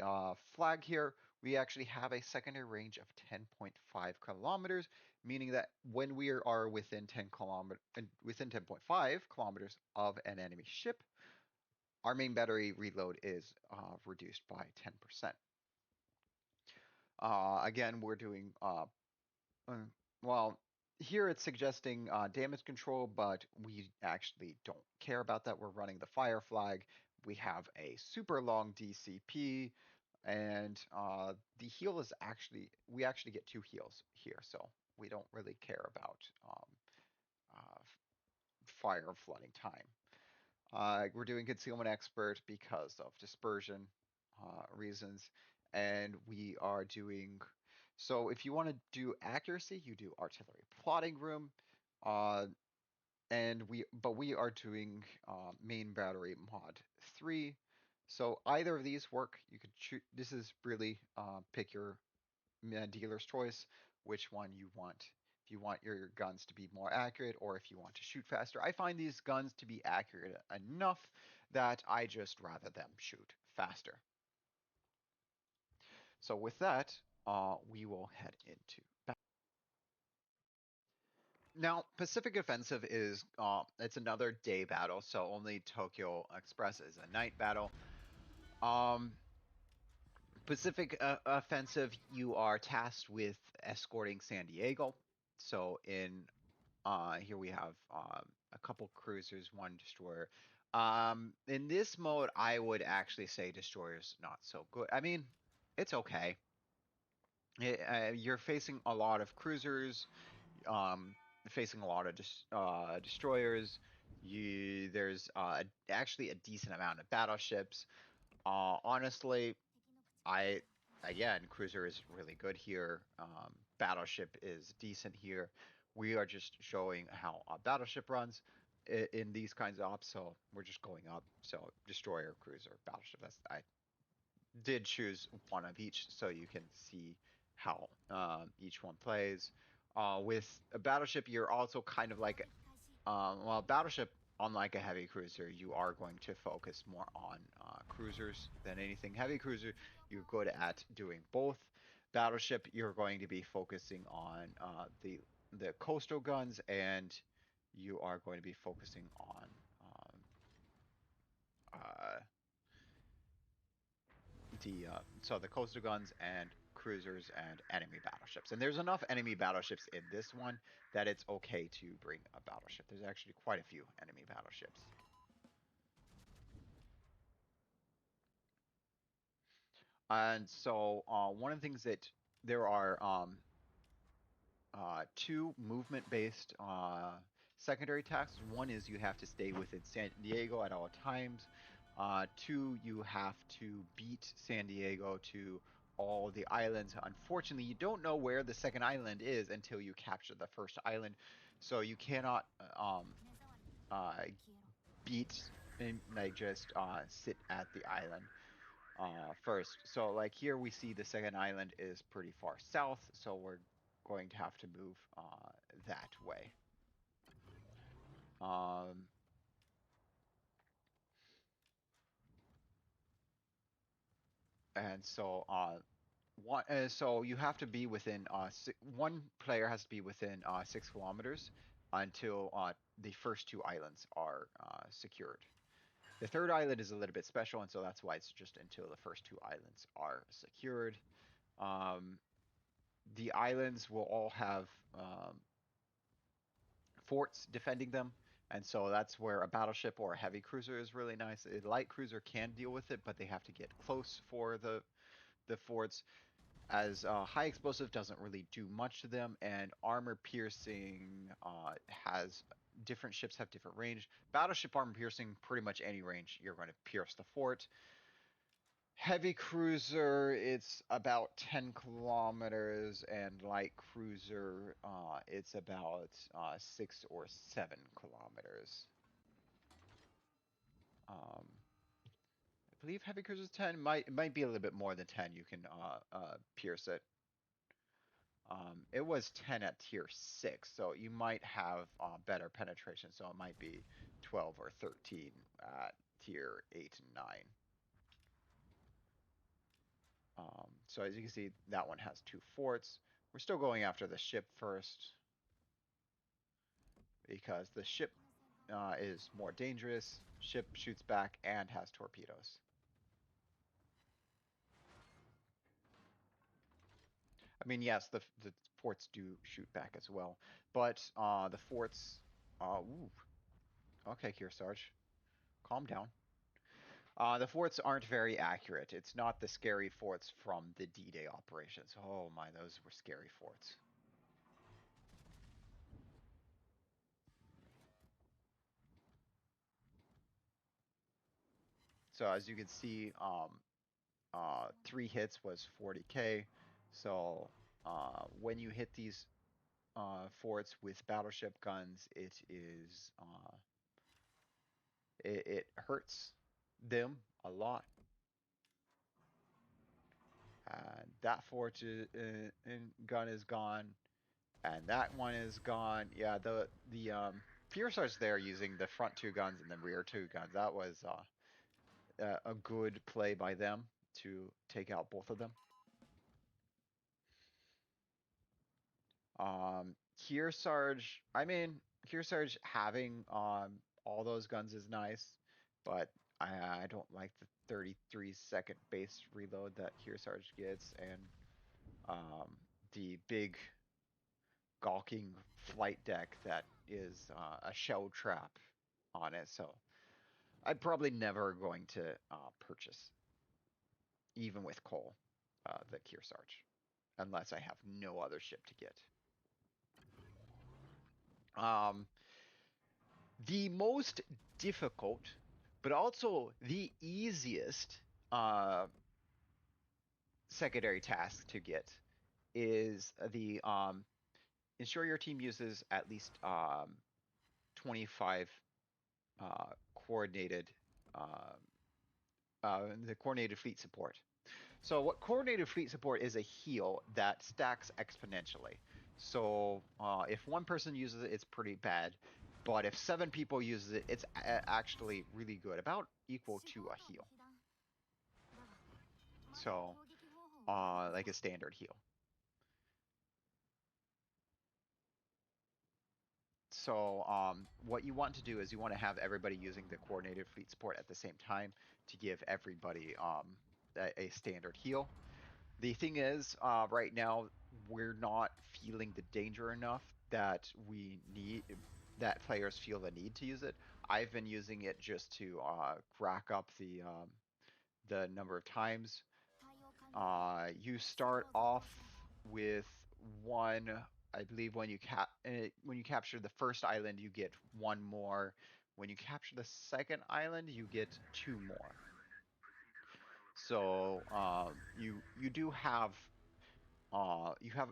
flag here, we actually have a secondary range of 10.5 kilometers, meaning that when we are within 10.5 kilometers of an enemy ship, our main battery reload is reduced by 10%. Again, we're doing, well, here it's suggesting damage control, but we actually don't care about that. We're running the fire flag, we have a super long DCP, and the heal is we actually get 2 heals here, so we don't really care about uh, fire flooding time. We're doing concealment expert because of dispersion reasons, and we are doing. So if you want to do accuracy, you do artillery plotting room, uh, but we are doing main battery mod 3. So either of these work. You could choose. This is really pick your dealer's choice, which one you want. If you want your guns to be more accurate or if you want to shoot faster. I find these guns to be accurate enough that I just rather them shoot faster. So with that, we will head into battle. Now, Pacific Offensive is it's another day battle, so only Tokyo Express is a night battle. Pacific Offensive, you are tasked with escorting San Diego. So in here we have a couple cruisers, one destroyer. In this mode, I would actually say destroyer's not so good. I mean, it's okay. You're facing a lot of cruisers, um, facing a lot of destroyers. There's actually a decent amount of battleships. Honestly, I again, cruiser is really good here. Battleship is decent here. We are just showing how a battleship runs in these kinds of ops. So we're just going up. So destroyer, cruiser, battleship. That's I did choose one of each so you can see how each one plays. With a battleship, you're also kind of like well, battleship, unlike a heavy cruiser, you are going to focus more on cruisers than anything. Heavy cruiser, you're good at doing both. Battleship, you're going to be focusing on the coastal guns, and you are going to be focusing on uh, the coastal guns and cruisers and enemy battleships. And there's enough enemy battleships in this one that it's okay to bring a battleship. There's actually quite a few enemy battleships. And so one of the things that there are 2 movement-based secondary tasks. One is you have to stay within San Diego at all times. 2, you have to beat San Diego to all the islands. Unfortunately, you don't know where the second island is until you capture the first island, so you cannot uh, beat and like just sit at the island first. So like here we see the second island is pretty far south, so we're going to have to move that way. Um, and so so you have to be within one player has to be within 6 kilometers until the first 2 islands are secured. The third island is a little bit special, and so that's why it's just until the first 2 islands are secured. Um, the islands will all have forts defending them, and so that's where a battleship or a heavy cruiser is really nice. A light cruiser can deal with it, but they have to get close for the forts. As high explosive doesn't really do much to them, and armor piercing has different ships have different range. Battleship armor piercing, pretty much any range, you're going to pierce the fort. Heavy cruiser, it's about 10 kilometers, and light cruiser, it's about 6 or 7 kilometers. I believe heavy cruiser is 10. It might be a little bit more than 10. You can pierce it. It was 10 at tier 6, so you might have better penetration. So it might be 12 or 13 at tier 8 and 9. So as you can see, that one has 2 forts. We're still going after the ship first because the ship is more dangerous. Ship shoots back and has torpedoes. I mean, yes, the forts do shoot back as well, but the forts. Ooh, okay, Kearsarge, calm down. The forts aren't very accurate. It's not the scary forts from the D-Day operations. Oh my, those were scary forts. So as you can see, 3 hits was 40k. So when you hit these forts with battleship guns, it hurts them a lot. And that fort gun is gone, and that one is gone. Yeah, the Fierce's there using the front 2 guns and the rear 2 guns. That was a good play by them to take out both of them. Kearsarge, I mean, Kearsarge having all those guns is nice, but I don't like the 33-second base reload that Kearsarge gets, and the big gawking flight deck that is a shell trap on it. So I'm probably never going to purchase, even with coal, the Kearsarge, unless I have no other ship to get. The most difficult, but also the easiest secondary task to get is the ensure your team uses at least 25 coordinated the coordinated fleet support. So what coordinated fleet support is a heal that stacks exponentially. So if one person uses it, it's pretty bad. But if 7 people uses it, it's actually really good, about equal to a heal. So like a standard heal. So what you want to do is you want to have everybody using the coordinated fleet support at the same time to give everybody a standard heal. The thing is, right now we're not feeling the danger enough that players feel the need to use it. I've been using it just to rack up the number of times. You start off with 1. I believe when you capture the first island, you get 1 more. When you capture the second island, you get 2 more. So you do have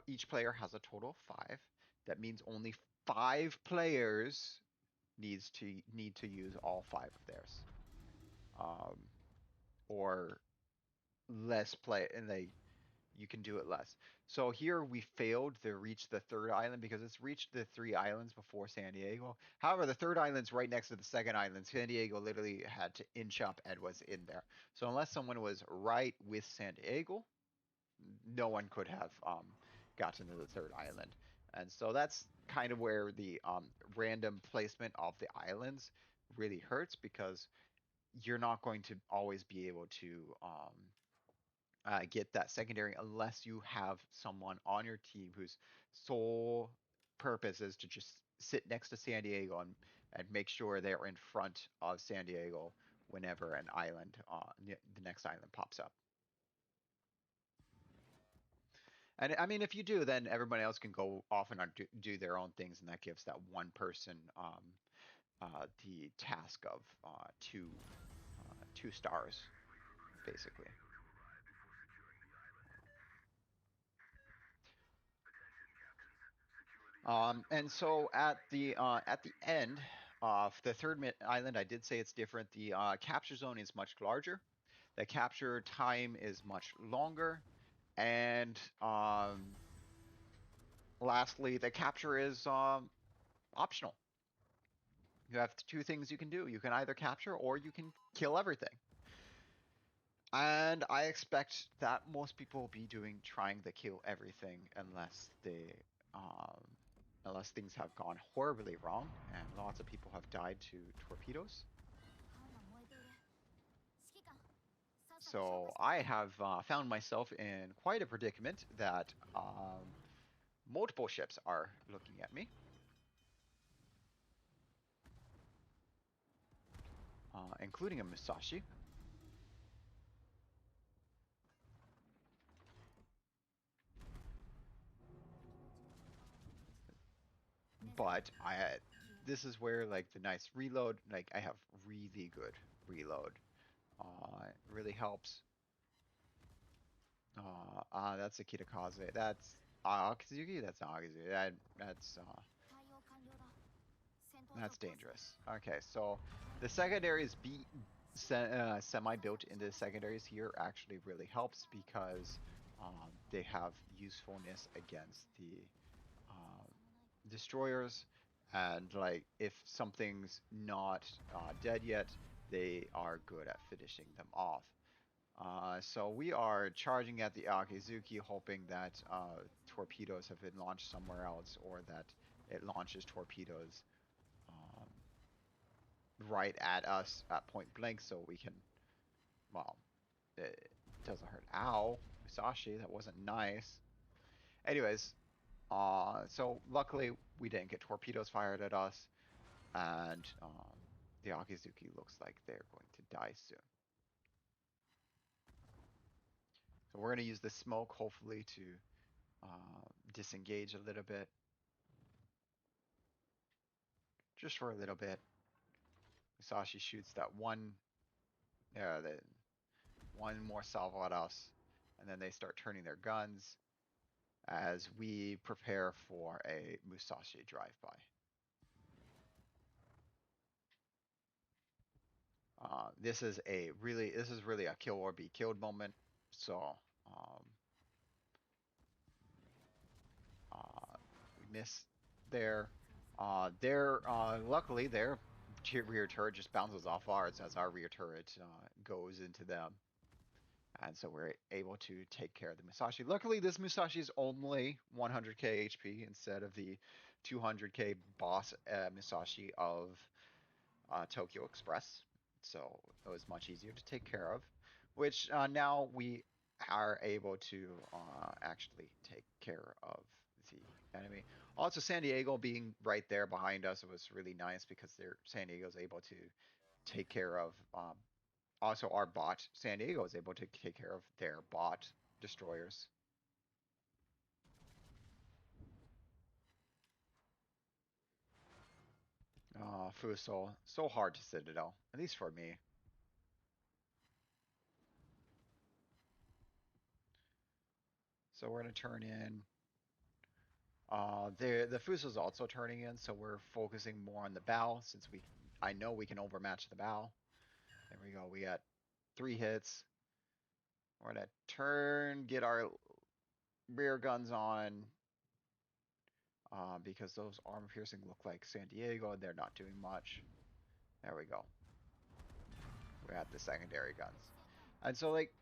each player has a total of 5. That means only 5 players need to use all 5 of theirs, or less play, and you can do it less. So here we failed to reach the 3rd island because it's reached the 3 islands before San Diego. However, the 3rd island's right next to the 2nd island. San Diego literally had to inch up and was in there. So unless someone was right with San Diego, no one could have gotten to the 3rd island. And so that's kind of where the random placement of the islands really hurts, because you're not going to always be able to get that secondary unless you have someone on your team whose sole purpose is to just sit next to San Diego and make sure they're in front of San Diego whenever an island, the next island pops up. And I mean, if you do, then everybody else can go off and do their own things, and that gives that one person the task of 2 stars, basically. And so at the end of the 3rd island, I did say it's different. The capture zone is much larger. The capture time is much longer, and lastly, the capture is optional. You have 2 things you can do. You can either capture or you can kill everything. And I expect that most people will be trying to kill everything unless things have gone horribly wrong and lots of people have died to torpedoes. So I have found myself in quite a predicament that multiple ships are looking at me. Including a Musashi. but this is where like the nice reload, like I have really good reload. It really helps. That's a Kitakaze. That's Akizuki. That's not Akizuki. That's dangerous. Okay, so the secondaries semi-built into the secondaries here actually really helps because they have usefulness against the um, destroyers, and like if something's not dead yet, they are good at finishing them off. So we are charging at the Akizuki, hoping that torpedoes have been launched somewhere else, or that it launches torpedoes um, right at us at point blank, so we can, well, it doesn't hurt. Ow, Musashi, that wasn't nice. Anyways, so luckily we didn't get torpedoes fired at us, and the Akizuki looks like they're going to die soon. So we're going to use the smoke, hopefully, to disengage a little bit. Just for a little bit. Musashi shoots that one, the one more salvo at us, and then they start turning their guns as we prepare for a Musashi drive-by. This is really a kill or be killed moment. So we miss there. Luckily their rear turret just bounces off ours as our rear turret goes into them. And so we're able to take care of the Musashi. Luckily, this Musashi is only 100k HP instead of the 200k boss Musashi of Tokyo Express. So it was much easier to take care of, which now we are able to actually take care of the enemy. Also, San Diego being right there behind us was really nice because San Diego is able to take care of also our bot San Diego is able to take care of their bot destroyers. Fuso, so hard to Citadel, at least for me. So we're gonna turn in. The Fuso's also turning in, so we're focusing more on the bow since I know we can overmatch the bow. There we go. We got 3 hits. We're gonna get our rear guns on, because those armor piercing look like San Diego and they're not doing much. There we go. We have the secondary guns. And so like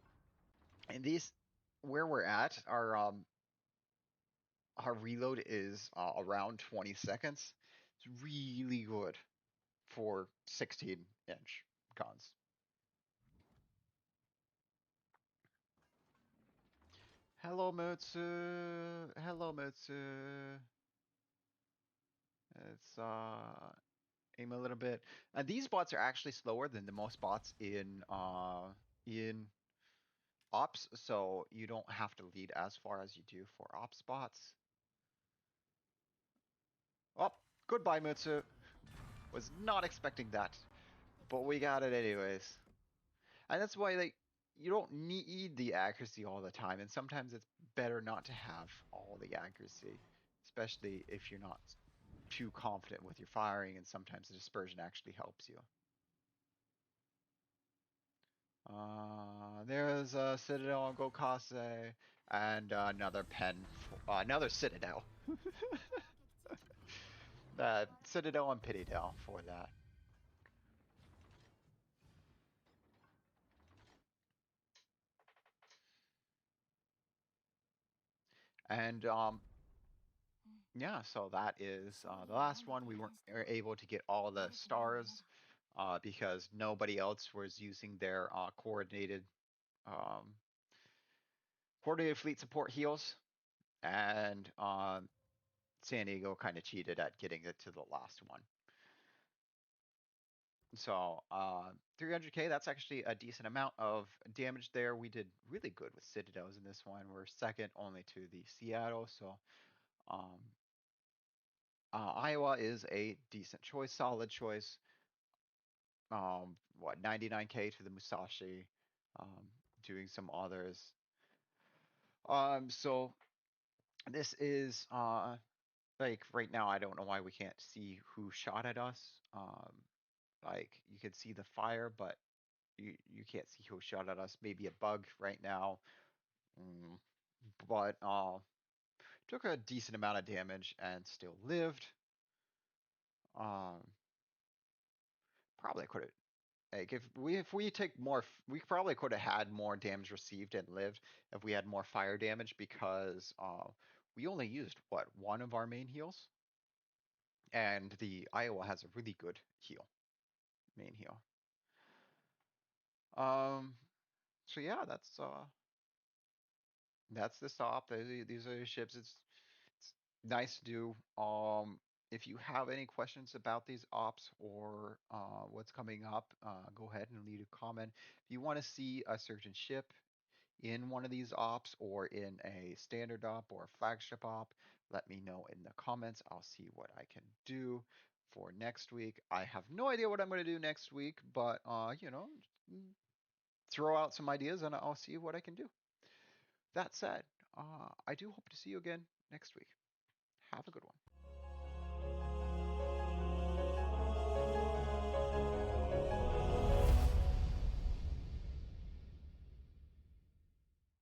in these where we're at, our reload is around 20 seconds. It's really good for 16-inch guns. Hello Mutsu. Hello Mutsu. It's aim a little bit. And these bots are actually slower than the most bots in ops, so you don't have to lead as far as you do for ops bots. Oh, goodbye, Mutsu. Was not expecting that, but we got it anyways. And that's why, like, you don't need the accuracy all the time, and sometimes it's better not to have all the accuracy, especially if you're not too confident with your firing, and sometimes the dispersion actually helps you. There's a Citadel on Gokase, and another another Citadel. Citadel and Pittydale for that. And yeah, so that is the last one. We weren't able to get all the stars because nobody else was using their um, coordinated fleet support heals, and San Diego kind of cheated at getting it to the last one. So 300k, that's actually a decent amount of damage there. We did really good with Citadels in this one. We're second only to the Seattle, so Iowa is a decent choice, solid choice. What 99K to the Musashi. Um, doing some others. So this is like right now. I don't know why we can't see who shot at us. Like you can see the fire, but you can't see who shot at us. Maybe a bug right now. Mm, but took a decent amount of damage and still lived. Um, probably could have like if we take more, we probably could have had more damage received and lived if we had more fire damage because we only used what one of our main heals, and the Iowa has a really good heal, main heal. Um, so yeah, that's the stop. These are the ships. It's nice to do. If you have any questions about these ops or what's coming up, go ahead and leave a comment. If you want to see a certain ship in one of these ops or in a standard op or a flagship op, let me know in the comments. I'll see what I can do for next week. I have no idea what I'm going to do next week, but throw out some ideas and I'll see what I can do. That said, I do hope to see you again next week. Have a good one.